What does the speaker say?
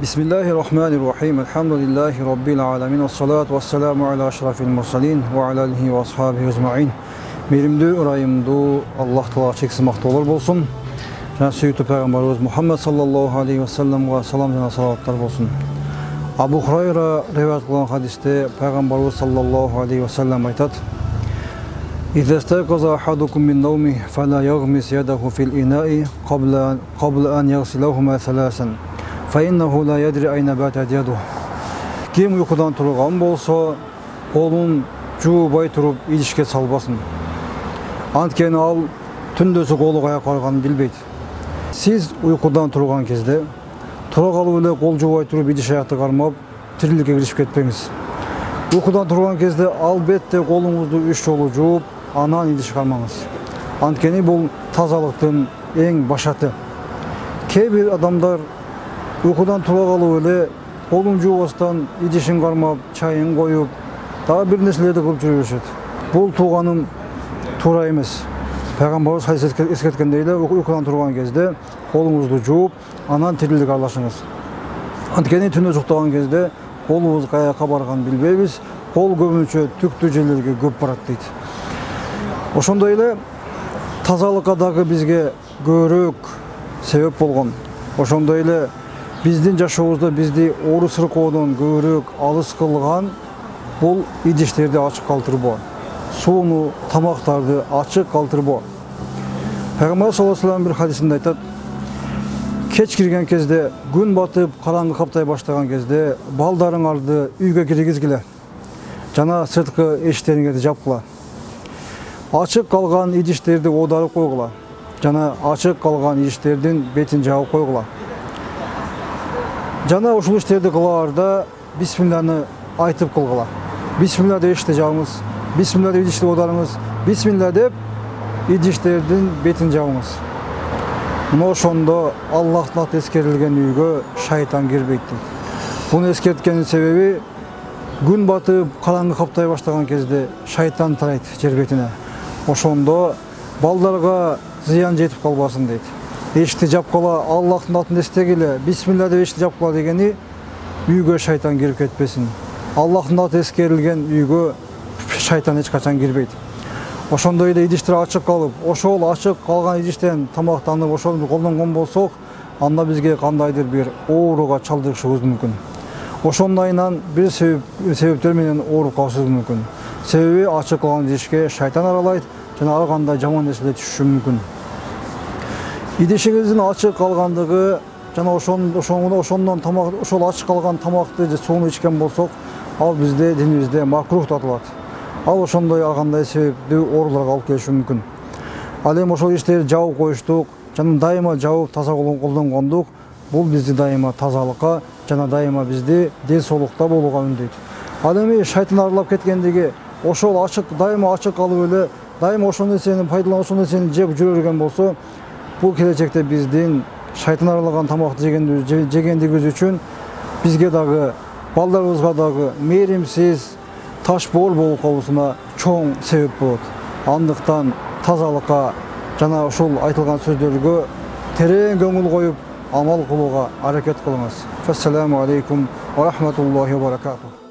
Bismillahirrahmanirrahim. Elhamdülillahi Rabbil alemin. Vessalatu vesselamu ala aşrafil mursalin ve ala alihi ve ashabihi ecma'in. Merimdi, urayımdı, Allah Teala çeksiz maqtolar bolsun. Jana süýütli Peygamberimiz Muhammed sallallahu aleyhi ve sellem ve salam jana salavatlar bolsun. Abu Hurayra rivayet kılan hadiste Peygamberimiz sallallahu aleyhi ve sellem aytat: "İza istayqaza ahadukum min nawmihi fala yaghmis yadahu fil ina'i qabla an yaghsilahuma thalasan. فَاِنَّهُ لَا يَدْرِ اَيْنَ بَاتَتْ يَدُهُ." Kim uykudan turgan bolsa, kolun juubay turup idişke salbasın. Antkeni al tündösü kolu kaya karganı bilbeydi. Siz uykudan turgan kezde, tura kalıp ele kol juubay turup idiş ayakta karmap, tirilikке kirişip ketpеңiz. Uykudan turgan kezde albette kolunuzdu 3 jolu juup, anan idiş karmаңыз. Antkeni bul tazalıktın en başatı. Kebir adamlar uykudan tura kalıp ele kolun juubastan idişin karmap, çayın koyup, daha bir neslelerdi kılıp жүрüşет. Бұл туғаным тура емес. Peygamberimiz hadis eskерткендей, uykudan turgan кезде kolunuzdu жууп, анан тирилик аралашыңыз. Анткени түнө уктаган кезде колубуз каяка барганын билбейбиз, кол көбүнчө түктүү жерлерге көп барат дейт. Ошондой эле тазалыкка дагы бизге көбүрөөк себеп болгон. Ошондой эле биздин жашообузда бизди оору сыркоодон көбүрөөк алыс кылган бул идиштерди ачык калтырбоо, сууну, тамактарды ачык калтырбоо. Peygamber sallallahu aleyhi ve sellem bir hadisinde aytat: "Keç kirген кезде, gün batıp karаңгы каптay баштаган кезде балдарыңарды үйгө киргизгиле. Жана сырткы эшиктериңерди жапкыла. Ачык калган идиштерди оодарып койгула. Жана ачык калган идиштердин бетин жаап койгула. Жана ушул иштерди кылаарда бисмилланы айтып кылгыла. Бисмилла деп эшикти жабыңыз, бисмилла деп идишти оодарыңыз, бисмилла деп идиштердин бетин жабыңыз. Мына ошондо Аллахтын аты эскерилген үйгө шайтан кирбейт дейт. Буну эскерткенин себеби күн батып, караңгы каптай баштаган кезде шайтан тарайт жер бетине. Ошондо балдарга зыян жетип калбасын дейт. Эшикти жапкыла, Аллахтын атын эстегиле, бисмилла деп эшикти жапкыла дегени үйгө шайтан кирип кетпесин. Аллахтын аты эскерилген үйгө шайтан эч качан кирбейт. Ошондой эле идиштер ачык калып, ошол ачык калган идиштен тамактанып, ошону колдонгон болсок, анда бизге кандайдыр бир ооруга чалдыгышыбыз мүмкүн. Ошондайынан бир себептер менен ооруп калышыбыз мүмкүн. Себеби ачык калган идишке шайтан аралайт, жана ар кандай жаман нерселер түшүшү мүмкүн. Идишиңиздин ачык калгандыгы жана ошондон тамак, ошол ачык калган тамакты же сууну ичкен болсок, ал бизде динибизде макрух деп аталат. Ал ошондой ар кандай себептүү ооруларга алып келиши мүмкүн. Ал эми ошол иштерди жабып коюштук, жана дайыма жабып таза колдонгондук, бул бизди дайыма тазалыкка жана дайыма бизди ден соолукта болууга үндөйт. Ал эми шайтан аралап кеткендиги ошол ачык, дайыма ачык калып эле, дайыма ошол нерсени пайдаланып, ошол нерсени жеп жүрө берген болсо, бул келечекте биздин шайтан аралаган тамакты жегендигибиз үчүн бизге дагы, балдарыбызга дагы мээримсиз таш боор болуп калуусуна чоң себеп болот. Андыктан тазалыкка жана ушул айтылган сөздөргө терең көңүл коюп, амал кылууга аракет кылыңыз. Ассаламу алейкум ва рахматуллахи ва баракатух.